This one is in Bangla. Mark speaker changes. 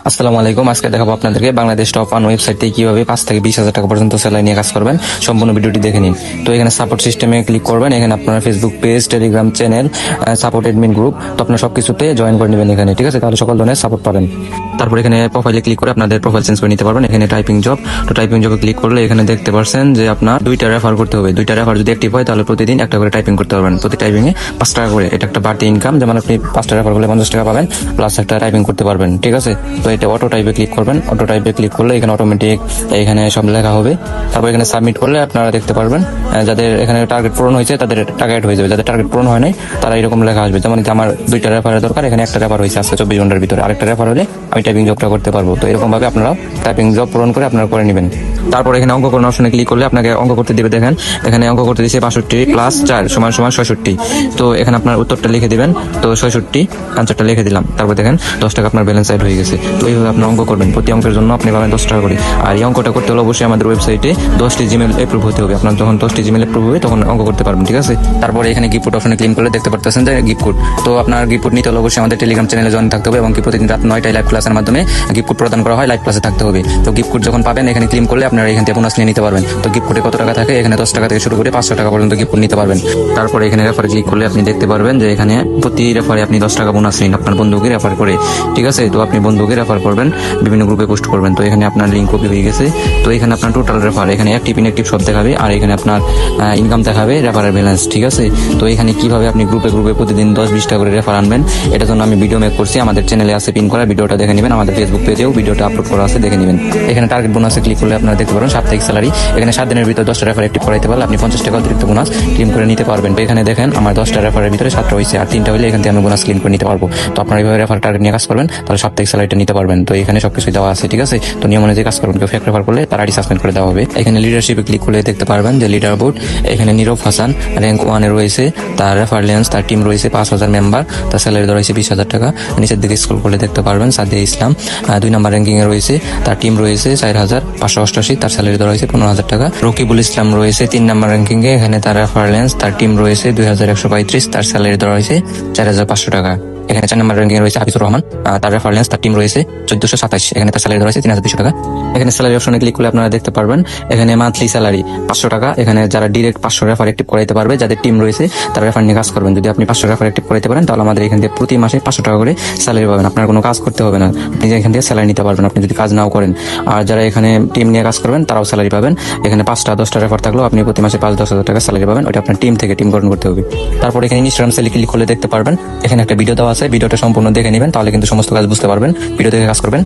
Speaker 1: আসসালামু আলাইকুম। আজকে দেখাবো আপনাদেরকে বাংলাদেশ টপ ওয়ান ওয়েবসাইট থেকে কিভাবে 5 থেকে 20,000 টাকা পর্যন্ত স্যালারি নিয়ে কাজ করবেন। সম্পূর্ণ ভিডিওটি দেখে নিন। তো এখানে সাপোর্ট সিস্টেমে ক্লিক করবেন। এখানে আপনার Facebook page, Telegram channel, support admin group, তো আপনার সবকিছুতে জয়েন করে নেবেন এখানে, ঠিক আছে? তাহলে সকল ধরনের সাপোর্ট পাবেন। তারপর এখানে প্রোফাইলে ক্লিক করে আপনাদের প্রোফাইল চেঞ্জ করে নিতে পারবেন। এখানে টাইপিং জব, তো টাইপিং জবে ক্লিক করলে এখানে দেখতে পাচ্ছেন যে আপনার 2টা রেফার করতে হবে। 2টা রেফার যদি অ্যাক্টিভ হয় তাহলে প্রতিদিন একটা করে টাইপিং করতে পারবেন। প্রতি টাইপিংয়ে 5 টাকা করে। এটা একটা বাড়তি ইনকাম, যেমন আপনি 5টা রেফার করলে 50 টাকা পাবেন, প্লাস একটা টাইপিং করতে পারবেন, ঠিক আছে? তো এটা অটো টাইপে ক্লিক করবেন। অটো টাইপে ক্লিক করলে এখানে অটোমেটিক এখানে সব লেখা হবে। তারপর এখানে সাবমিট করলে আপনারা দেখতে পারবেন যাদের এখানে টার্গেট পূরণ হয়েছে তাদের টার্গেট হয়ে যাবে, যাদের টার্গেট পূরণ হয় নাই তারা এরকম লেখা আসবে। যেমন আমার 2টা রেফারের দরকার, এখানে একটা রেফার হয়েছে আজকে 24 ঘন্টার ভিতরে, আরেকটা রেফার হলে আমি টাইপিং জবটা করতে পারবো। তো এরকম ভাবে আপনারা টাইপিং জব পূরণ করে আপনারা করে নেবেন। তারপর এখানে অঙ্ক করার অপশনে ক্লিক করলে আপনাকে অঙ্ক করতে দিবে। দেখেন এখানে অঙ্ক করতে দিচ্ছে 65 প্লাস 4 সমান সমান 66। তো এখানে আপনার উত্তরটা লিখে দিবেন। তো 66 আনসারটা লিখে দিলাম। তারপর দেখেন 10 টাকা আপনার ব্যালেন্স অ্যাড হয়ে গেছে। তো এইভাবে আপনার অঙ্ক করবেন। প্রতি অঙ্কের জন্য আপনি পাবেন 10 টাকা করে। আর এই অঙ্কটা করতে হলে অবশ্যই আমাদের ওয়েবসাইটে 10টি জিমেল অ্যাপ্রুভ হতে হবে। আপনার যখন 10টি জিমেল অ্যাপ্রুভ হবে তখন অঙ্ক করতে পারবেন, ঠিক আছে? তারপরে এখানে গিফট অপশনে ক্লিক করলে দেখতে পারতেছেন যে গিফট কোড। তো আপনার গিফট কোড নিতে হলে অবশ্যই আমাদের টেলিগ্রাম চ্যানেলে জয়েন থাকতে হবে এবং কি প্রতিদিন রাত 9টায় লাইভ ক্লাসের মাধ্যমে গিফট কোড প্রদান করা হয়। লাইভ ক্লাসে থাকতে হবে। তো গিফট কোড যখন পাবেন এখানে ক্লেম করলে আপনারা এখান থেকে বোনাস নিয়ে নিতে পারবেন। তো গিফট কোডে কত টাকা থাকে? এখানে 10 টাকা থেকে শুরু করে 500 টাকা পর্যন্ত গিফট কোড নিতে পারবেন। তারপরে এখানে রেফারে ক্লিক করলে আপনি দেখতে পারবেন যে এখানে প্রতি রেফারে আপনি 10 টাকা বোনাস নিন আপনার বন্ধুকে রেফার করে, ঠিক আছে? তো আপনি বন্ধুকে রেফার করবেন, বিভিন্ন গ্রুপে পোস্ট করবেন। তো এখানে আপনার লিঙ্ক কপি হয়ে গেছে। তো এখানে আপনার টোটাল রেফার, এখানে অ্যাক্টিভ ইনঅ্যাক্টিভ সব দেখাবে, আর এখানে আপনার ইনকাম দেখাবে, রেফারের ব্যালেন্স, ঠিক আছে? তো এখানে কিভাবে আপনি গ্রুপে গ্রুপে প্রতিদিন 10-20 টাকা করে রেফার আনবেন এটার জন্য আমি ভিডিও মেক করছি। আমাদের চ্যানেলে আছে পিন করা, ভিডিওটা দেখে নেবেন। আমাদের ফেসবুক পেজেও ভিডিওটা আপলোড করা আছে, দেখে নেবেন। এখানে টার্গেট বোনাসে ক্লিক করলে আপনারা দেখতে পারেন সাপ্তাহিক স্যালারি। এখানে 7 দিনের ভিতরে 10টা রেফার অ্যাক্টিভ করাইতে পারলে আপনি 50 টাকা অতিরিক্ত বোনাস ক্লেম করে নিতে পারবেন। তো এখানে দেখেন আমার 10টা রেফারের ভিতরে 7টা হয়েছে, আর 3টা হলে এখান থেকে আমি বোনাস ক্লেম করে নিতে পারবো। তো আপনারা এইভাবে রেফার টার্গেট নিয়ে কাজ করবেন, তাহলে সাপ্তাহিক স্যালারিটা নিতে পারবেন। তো এখানে সবকিছু দেওয়া আছে, ঠিক আছে? তো নিয়ম অনুযায়ী কাজ করবেন। কেউ ফেক রেফার করলে তার আইডি সাসপেন্ড করে দেওয়া হবে। এখানে লিডারশিপে ক্লিক করলে দেখতে পারবেন যে লিডার বোর্ড, এখানে নীরব হাসান র্যাঙ্ক 1-এ রয়েছে, তার রেফারেন্স, তার টিম রয়েছে 5,000 মেম্বার, তার স্যালারি ধরা হয়েছে 20,000 টাকা। নিচের দিকে স্ক্রল করলে দেখতে পারবেন সাদিয়া ইসলাম 2 নম্বর র্যাঙ্কিং এ রয়েছে, তার টিম রয়েছে 4,588, তার স্যালারি ধরা হয়েছে 15,000 টাকা। রকিবুল ইসলাম রয়েছে 3 নম্বর র্যাঙ্কিং এ, এখানে তার রেফারেন্স, তার টিম রয়েছে 2,135, তার স্যালারি ধরা হয়েছে 4,500 টাকা। এখানে 4 নম্বর র্যাঙ্কিং রয়েছে হাফিজুর রহমান, তার রেফারেন্স, তার টিম রয়েছে 1,427, এখানে তার স্যালারি ধরা হয়েছে 3,200 টাকা। এখানে স্যালারি অপশনে ক্লিক করলে আপনারা দেখতে পারবেন এখানে মান্থলি স্যালারি 500 টাকা। এখানে যারা ডিরেক্ট 500 রেফার অ্যাক্টিভ করাইতে পারবে, যাদের টিম রয়েছে তারা রেফার নিয়ে কাজ করবেন। যদি আপনি 500 রেফার অ্যাক্টিভ করাইতে পারেন তাহলে আমাদের এখান থেকে প্রতি মাসে 500 টাকা করে স্যালারি পাবেন। আপনার কোনো কাজ করতে হবে না, আপনি এখান থেকে স্যালারি নিতে পারবেন আপনি যদি কাজ নাও করেন। আর যারা এখানে টিম নিয়ে কাজ করবেন তারাও স্যালারি পাবেন। এখানে 5টা-10টা রেফার থাকলেও আপনি প্রতি মাসে 5-10 হাজার টাকা স্যালারি পাবেন। ওটা আপনার টিম থেকে টিম গঠন করতে হবে। তারপর এখানে ইনস্টাগ্রাম সেলে ক্লিক করলে দেখতে পারবেন এখানে একটা ভিডিও দেওয়া আছে, ভিডিওটা সম্পূর্ণ দেখে নেবেন, তাহলে কিন্তু সমস্ত কাজ বুঝতে পারবেন। ভিডিও দেখে কাজ করবেন।